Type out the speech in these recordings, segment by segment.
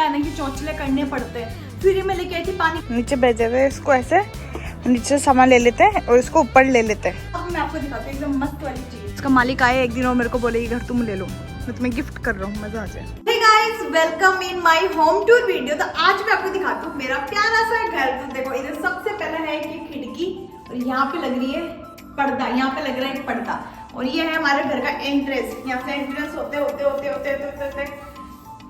है ना कि चौंचले करने पड़ते हैं। फिर मैं लेके आई थी पानी, नीचे भेजे हुए इसको ऐसे नीचे से सामान ले लेते हैं और इसको ऊपर ले लेते हैं। अब मैं आपको दिखाती हूँ एकदम मस्त वाली चीज। इसका मालिक आए एक दिन और मेरे को बोले ये घर तुम ले लो, मैं तुम्हें गिफ्ट कर रहा हूँ, मजा आ जाए। Hey guys, welcome in my home tour video. तो आज मैं आपको दिखाती हूँ मेरा प्यारा सा घर। तो देखो इधर सबसे पहले है कि खिड़की और यहाँ पे लग रही है पर्दा, यहाँ पे लग रहा है एक पर्दा और ये है हमारे घर का एंट्रेंस। यहाँ से एंट्रेंस होते होते होते होते होते होते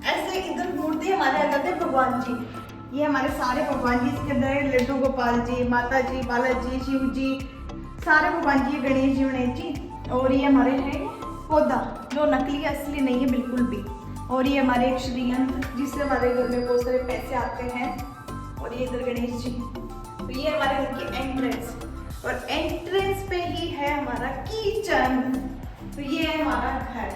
ऐसे इधर मूर्ति हमारे आ जाते हैं भगवान जी। ये हमारे सारे भगवान जी, इसके अंदर है लड्डू गोपाल जी, माता जी, बालाजी, शिव जी, सारे भगवान जी, गणेश जी, गणेश जी। और ये हमारे है पौधा जो नकली असली नहीं है बिल्कुल भी। और ये हमारे एक श्रीयंत्र जिससे हमारे घर में बहुत सारे पैसे आते हैं। और ये इधर गणेश जी। तो ये हमारे घर की एंट्रेंस और एंट्रेंस पे ही है हमारा किचन। तो ये है हमारा घर,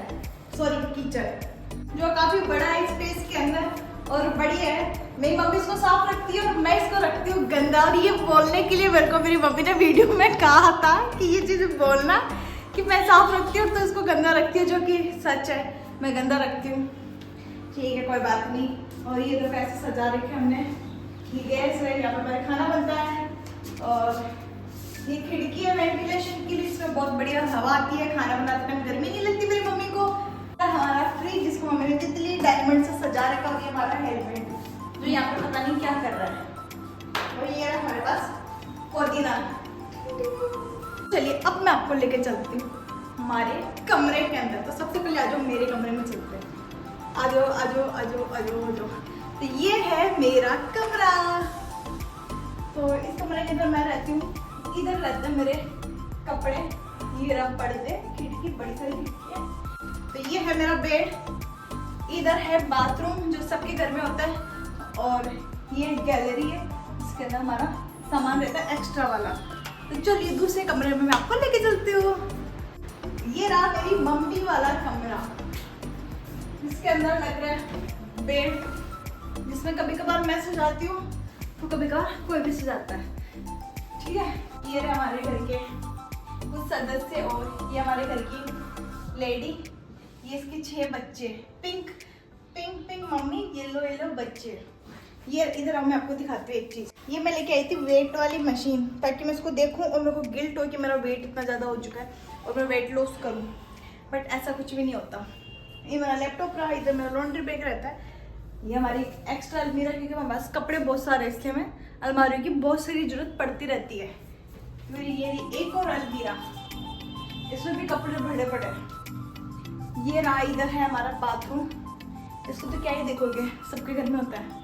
सॉरी किचन, जो काफी बड़ा है स्पेस के अंदर और बढ़िया है। मेरी मम्मी इसको साफ रखती है और मैं इसको रखती हूँ गंदा। और ये बोलने के लिए मेरे को मेरी मम्मी ने वीडियो में कहा था कि ये चीज़ बोलना कि मैं साफ रखती हूँ तो इसको गंदा रखती हूँ, जो कि सच है, मैं गंदा रखती हूँ। ठीक है, कोई बात नहीं। और ये इधर ऐसे सजा रखे हमने, ये गैस है, यहाँ पर हमारा खाना बनता है। और ये खिड़की है वेंटिलेशन के लिए, इसमें बहुत बढ़िया हवा आती है। खाना बनाते टाइम गर्मी नहीं लगती मेरी मम्मी को। हमारा फ्रिज जिसको मम्मी ने तितली डायमंड से सजा रखा, और ये हमारा हेलमेट जो यहाँ पर पता नहीं क्या कर रहा है। और ये है हमारे पास पुदीना। चलिए अब मैं आपको लेके चलती हूँ हमारे कमरे के अंदर। तो सबसे पहले आ जाओ मेरे कमरे में चलते हैं। आ जाओ आ जाओ आ जाओ आ जाओ आ जाओ। तो ये है मेरा कमरा। तो इस कमरे के अंदर मैं रहती हूँ। इधर रहते हैं मेरे कपड़े, ये रहा पर्दे, खिड़की, बड़ी सारी खिड़की है। तो ये है मेरा बेड। इधर है बाथरूम जो सबके घर में होता है। और ये गैलरी है, इसके अंदर हमारा सामान रहता है एक्स्ट्रा वाला। तो चलिए दूसरे कमरे में मैं आपको लेके चलती हूँ। ये रहा मेरी मम्मी वाला कमरा, इसके अंदर लग रहा है बेड, जिसमें कभी कभार मैं सो जाती हूँ तो कभी कभार कोई भी सो जाता है। ठीक है, ये रहे हमारे घर के कुछ सदस्य और ये हमारे घर की लेडी। ये इसके 6 बच्चे, pink pink pink mummy, yellow yellow बच्चे। ये इधर मैं आपको दिखाती हूँ एक चीज़। ये मैं लेके आई थी वेट वाली मशीन, ताकि मैं इसको देखूं और मेरे को गिल्ट हो कि मेरा वेट इतना ज़्यादा हो चुका है और मैं वेट लॉस करूं। बट ऐसा कुछ भी नहीं होता। ये मेरा लैपटॉप रहा, इधर मेरा लॉन्ड्री बैग रहता है। ये हमारी एक्स्ट्रा अलमीरा, क्योंकि हमारे पास कपड़े बहुत सारे, इसलिए हमें अलमारियों की बहुत सारी जरूरत पड़ती रहती है। फिर ये एक और अलमीरा, इसमें भी कपड़े भरे पड़े हैं। ये रहा, इधर है हमारा बाथरूम। इसको तो क्या ही देखोगे, सबके घर में होता है।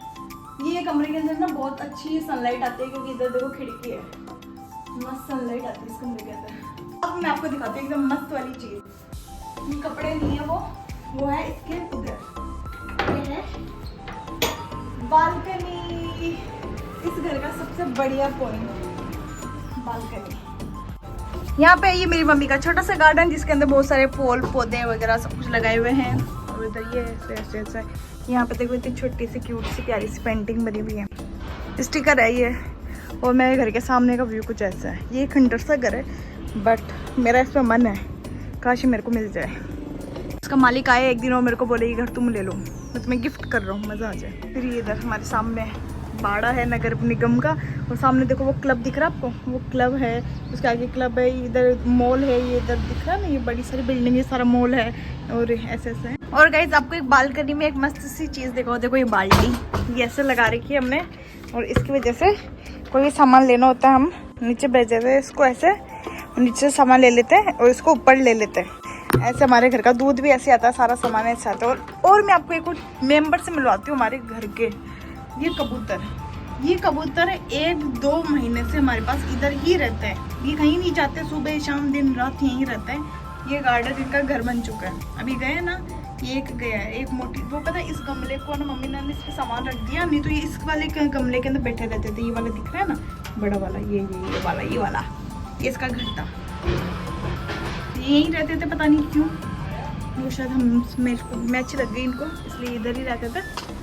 ये कमरे के अंदर ना बहुत अच्छी सनलाइट आती है, क्योंकि इधर देखो खिड़की है, मस्त सनलाइट आती है इस कमरे के अंदर। अब मैं आपको दिखाती हूँ एकदम मस्त वाली चीज़। ये कपड़े नहीं है, वो है इसके उधर। ये है बालकनी, इस घर का सबसे बढ़िया पॉइंट, बालकनी। यहाँ पे ये मेरी मम्मी का छोटा सा गार्डन, जिसके अंदर बहुत सारे फूल पौधे वगैरह सब कुछ लगाए हुए हैं। और इधर ये ऐसा यहाँ पे देखो इतनी छोटी सी क्यूट सी प्यारी सी पेंटिंग बनी हुई है, स्टिकर है ये। और मेरे घर के सामने का व्यू कुछ ऐसा है। ये खंडर सा घर है, बट मेरा इसमें मन है काश मेरे को मिल जाए। इसका मालिक आए एक दिन और मेरे को बोले ये घर तुम ले लो, मैं तुम्हें गिफ्ट कर रहा हूँ, मज़ा आ जाए। फिर ये इधर हमारे सामने बाड़ा है नगर निगम का, और सामने देखो वो क्लब दिख रहा है आपको, वो क्लब है, उसके आगे क्लब है। इधर मॉल है, ये इधर दिख रहा है ना, ये बड़ी सारी बिल्डिंग, ये सारा मॉल है। और ऐसे ऐसे है। और गाइस आपको एक बालकनी में एक मस्त सी चीज़ देखो ये बाल्टी, ये ऐसे लगा रखी है हमने। और इसकी वजह से कोई भी सामान लेना होता है, हम नीचे भेज देते हैं इसको ऐसे, नीचे से सामान ले लेते हैं और इसको ऊपर ले लेते हैं। ऐसे हमारे घर का दूध भी ऐसे आता है, सारा सामान ऐसे आता है। और मैं आपको एक मेंबर से मिलवाती हूँ हमारे घर के। ये कबूतर 1-2 महीने से हमारे पास इधर ही रहता है। ये कहीं नहीं जाते, सुबह शाम दिन रात यहीं रहता है। ये गार्डन इनका घर बन चुका है। अभी गए ना, ये एक गया है, एक मोटी, वो पता है इस गमले को ना मम्मी ने इस पे सामान रख दिया, नहीं तो ये इस वाले गमले के अंदर बैठे रहते थे। ये वाला दिख रहा है ना, बड़ा वाला, ये वाला ये इसका घर था। यहीं रहते थे, पता नहीं क्यों, वो शायद मेरे को मैच लग गई इनको, इसलिए इधर ही रहते थे।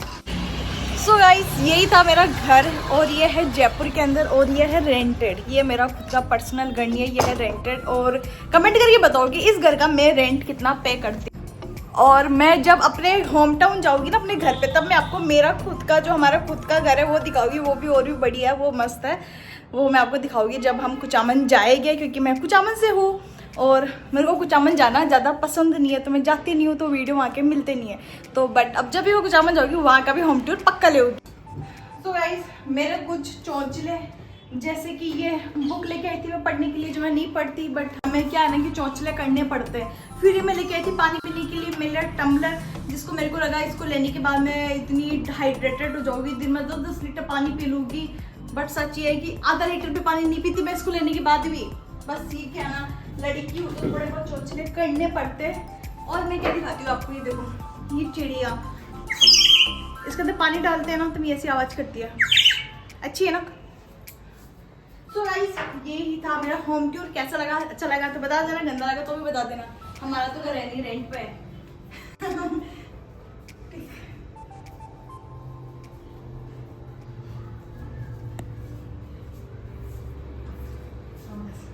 सो गाइस यही था मेरा घर, और ये है जयपुर के अंदर, और ये है रेंटेड। ये मेरा खुद का पर्सनल घर नहीं है, ये है रेंटेड। और कमेंट करके बताओ कि इस घर का मैं रेंट कितना पे करती हूँ। और मैं जब अपने होम टाउन जाऊँगी ना अपने घर पे, तब मैं आपको मेरा खुद का जो हमारा खुद का घर है वो दिखाऊंगी। वो भी और भी बढ़िया है, वो मस्त है। वो मैं आपको दिखाऊंगी जब हम कुचामन जाएंगे, क्योंकि मैं कुचामन से हूँ और मेरे को कुचामन जाना ज़्यादा पसंद नहीं है, तो मैं जाती नहीं हूँ, तो वीडियो वहाँ के मिलते नहीं है। तो बट अब जब भी मैं कुचामन जाऊँगी वहाँ का भी होम टूर पक्का ले। तो गाइस मेरे कुछ चौंचले, जैसे कि ये बुक लेके आई थी मैं पढ़ने के लिए, जो मैं नहीं पढ़ती, बट हमें क्या है ना कि चौंचले करने पड़ते हैं। फिर मैं लेके आई थी पानी पीने के लिए मेरा टम्बलर, जिसको मेरे को लगा इसको लेने के बाद मैं इतनी हाइड्रेटेड हो जाऊंगी, दिन में 10 लीटर पानी पी लूँगी। बट सच ये है कि आधा लीटर भी पानी नहीं पीती मैं इसको लेने के बाद भी। बस ठीक है ना, लड़की हो तो थोड़े बहुत चौंचले करने पड़ते हैं। और मैं क्या दिखाती हूँ आपको, ये देखो ये चिड़िया, इसके अंदर पानी डालते हैं ना तो ये ऐसी आवाज़ करती है, अच्छी है ना। तो गाइस ये ही था मेरा होम टूर। कैसा लगा, अच्छा लगा तो बता देना, गंदा लगा तो भी बता देना। हमारा तो घर है नहीं, रेंट पे है।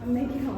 मैं क्या